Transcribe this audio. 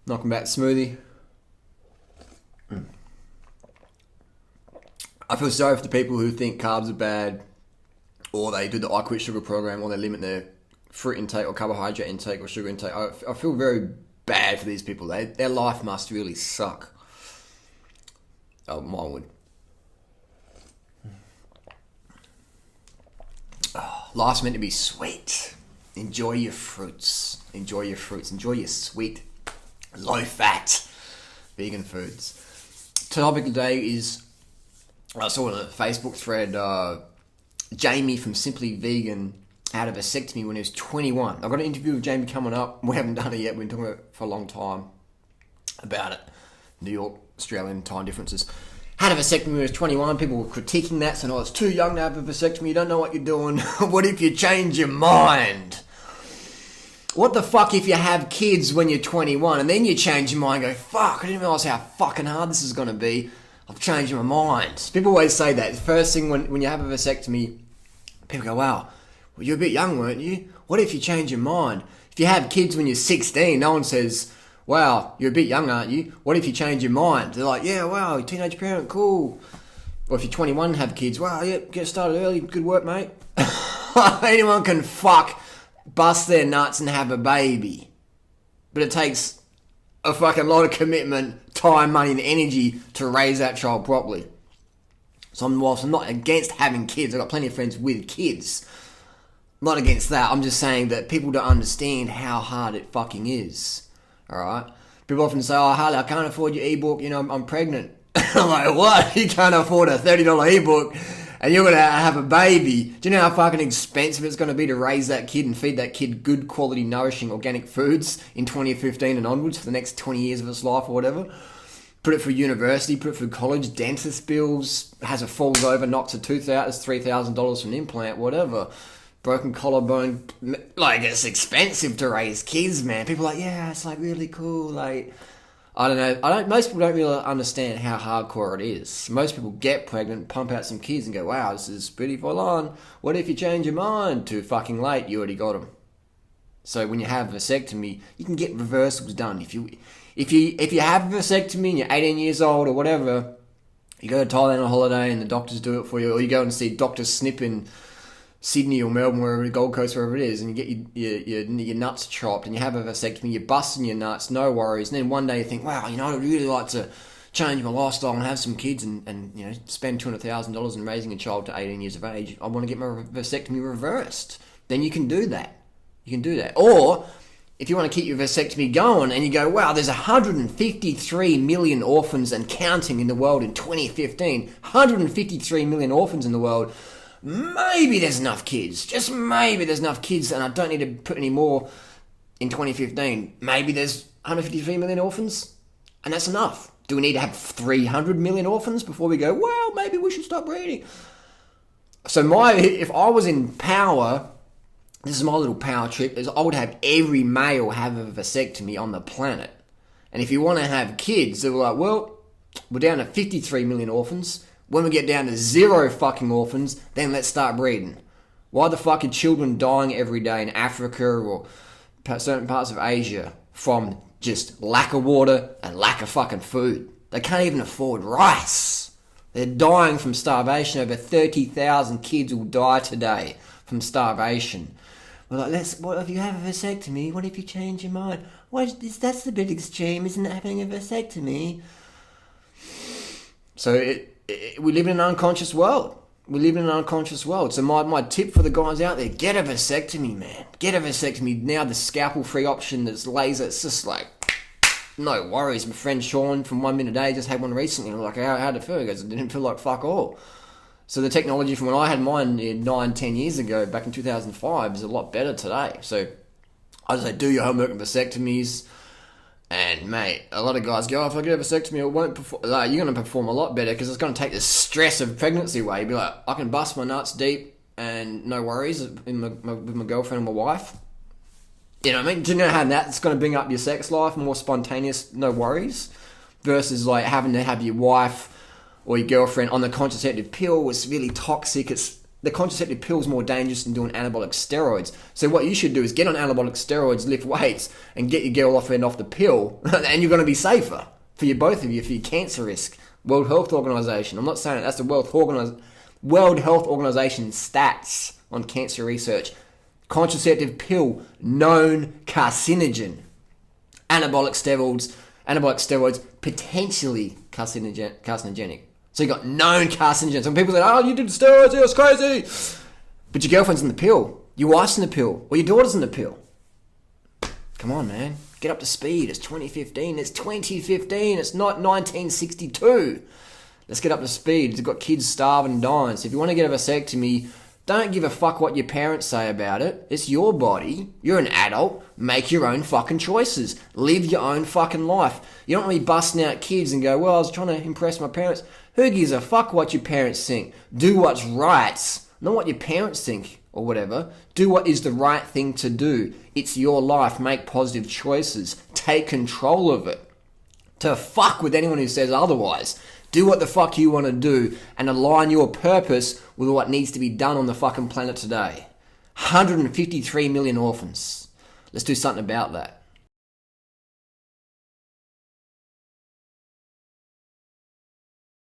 Knocking back the smoothie. I feel sorry for the people who think carbs are bad, or they do the I Quit Sugar program, or they limit their fruit intake or carbohydrate intake or sugar intake. I feel very bad for these people. Their life must really suck. Oh, mine would. Oh, life's meant to be sweet. Enjoy your fruits. Enjoy your fruits. Enjoy your sweet, low-fat vegan foods. Topic today is, I saw on a Facebook thread, Jamie from Simply Vegan had a vasectomy when he was 21. I've got an interview with Jamie coming up. We haven't done it yet. We've been talking about it for a long time about it. New York, Australian time differences. Had a vasectomy when he was 21. People were critiquing that, saying, oh, it's too young to have a vasectomy. You don't know what you're doing. What if you change your mind? What the fuck if you have kids when you're 21 and then you change your mind and go, fuck, I didn't realise how fucking hard this is going to be. I've changed my mind. People always say that. The first thing when you have a vasectomy, people go, wow, well, you're a bit young, weren't you? What if you change your mind? If you have kids when you're 16, no one says, wow, you're a bit young, aren't you? What if you change your mind? They're like, yeah, wow, you're a teenage parent, cool. Or if you're 21 and have kids, wow, yeah, get started early, good work, mate. Anyone can bust their nuts and have a baby. But it takes a fucking lot of commitment, time, money, and energy to raise that child properly. So whilst I'm not against having kids, I've got plenty of friends with kids. I'm not against that. I'm just saying that people don't understand how hard it fucking is. Alright? People often say, oh, Harley, I can't afford your ebook, I'm pregnant. I'm like, what? You can't afford a $30 ebook and you're going to have a baby. Do you know how fucking expensive it's going to be to raise that kid and feed that kid good quality, nourishing, organic foods in 2015 and onwards for the next 20 years of its life or whatever? Put it for university, put it for college, dentist bills, has a falls over, knocks a tooth out, it's $3,000 for an implant, whatever. Broken collarbone, like, it's expensive to raise kids, man. People are like, yeah, it's like really cool, like, I don't know. Most people don't really understand how hardcore it is. Most people get pregnant, pump out some kids and go, wow, this is pretty full on. What if you change your mind? Too fucking late, you already got them. So when you have a vasectomy, you can get reversals done. If you have a vasectomy and you're 18 years old or whatever, you go to Thailand on a holiday and the doctors do it for you, or you go and see Dr. Snip in Sydney or Melbourne, wherever, Gold Coast, wherever it is, and you get your nuts chopped and you have a vasectomy, you're busting your nuts, no worries. And then one day you think, wow, I'd really like to change my lifestyle and have some kids and spend $200,000 in raising a child to 18 years of age. I want to get my vasectomy reversed. Then you can do that. You can do that. Or if you want to keep your vasectomy going and you go, wow, there's 153 million orphans and counting in the world in 2015. 153 million orphans in the world. Maybe there's enough kids. Just maybe there's enough kids and I don't need to put any more in 2015. Maybe there's 153 million orphans and that's enough. Do we need to have 300 million orphans before we go, well, maybe we should stop breeding? So if I was in power, this is my little power trick, is I would have every male have a vasectomy on the planet. And if you want to have kids, they're like, well, we're down to 53 million orphans. When we get down to 0 fucking orphans, then let's start breeding. Why the fuck are children dying every day in Africa or certain parts of Asia from just lack of water and lack of fucking food? They can't even afford rice. They're dying from starvation. Over 30,000 kids will die today from starvation. We're like, what if you have a vasectomy? What if you change your mind? That's a bit extreme, isn't it, having a vasectomy? So we live in an unconscious world. So my tip for the guys out there, get a vasectomy, man. Get a vasectomy. Now the scalpel-free option that's laser, it's just like, no worries. My friend Sean from 1 Minute a Day just had one recently. I'm like, how did it feel? He goes, it didn't feel like fuck all. So the technology from when I had mine 9-10 years ago, back in 2005, is a lot better today. So I just say, do your homework on vasectomies. And mate, a lot of guys go, if I get a vasectomy, it won't perform. Like, you're going to perform a lot better because it's going to take the stress of pregnancy away. You'll be like, I can bust my nuts deep and no worries with my girlfriend and my wife. You know what I mean? Do you know how that's going to bring up your sex life, more spontaneous, no worries, versus having to have your wife or your girlfriend on the contraceptive pill was really toxic. It's the contraceptive pill is more dangerous than doing anabolic steroids. So what you should do is get on anabolic steroids, lift weights, and get your girl off the pill, and you're going to be safer for you, both of you, for your cancer risk. World Health Organization. I'm not saying it. That's the World Health Organization stats on cancer research. Contraceptive pill, known carcinogen. Anabolic steroids, potentially carcinogenic. So you got known carcinogens. Some people say, oh, you did steroids, it was crazy. But your girlfriend's in the pill. Your wife's in the pill. Or your daughter's in the pill. Come on, man. Get up to speed. It's 2015. It's 2015. It's not 1962. Let's get up to speed. You've got kids starving and dying. So if you want to get a vasectomy, don't give a fuck what your parents say about it. It's your body. You're an adult. Make your own fucking choices. Live your own fucking life. You don't want to be busting out kids and go, well, I was trying to impress my parents. Who gives a fuck what your parents think? Do what's right. Not what your parents think or whatever. Do what is the right thing to do. It's your life. Make positive choices. Take control of it. To fuck with anyone who says otherwise. Do what the fuck you want to do and align your purpose with what needs to be done on the fucking planet today. 153 million orphans. Let's do something about that.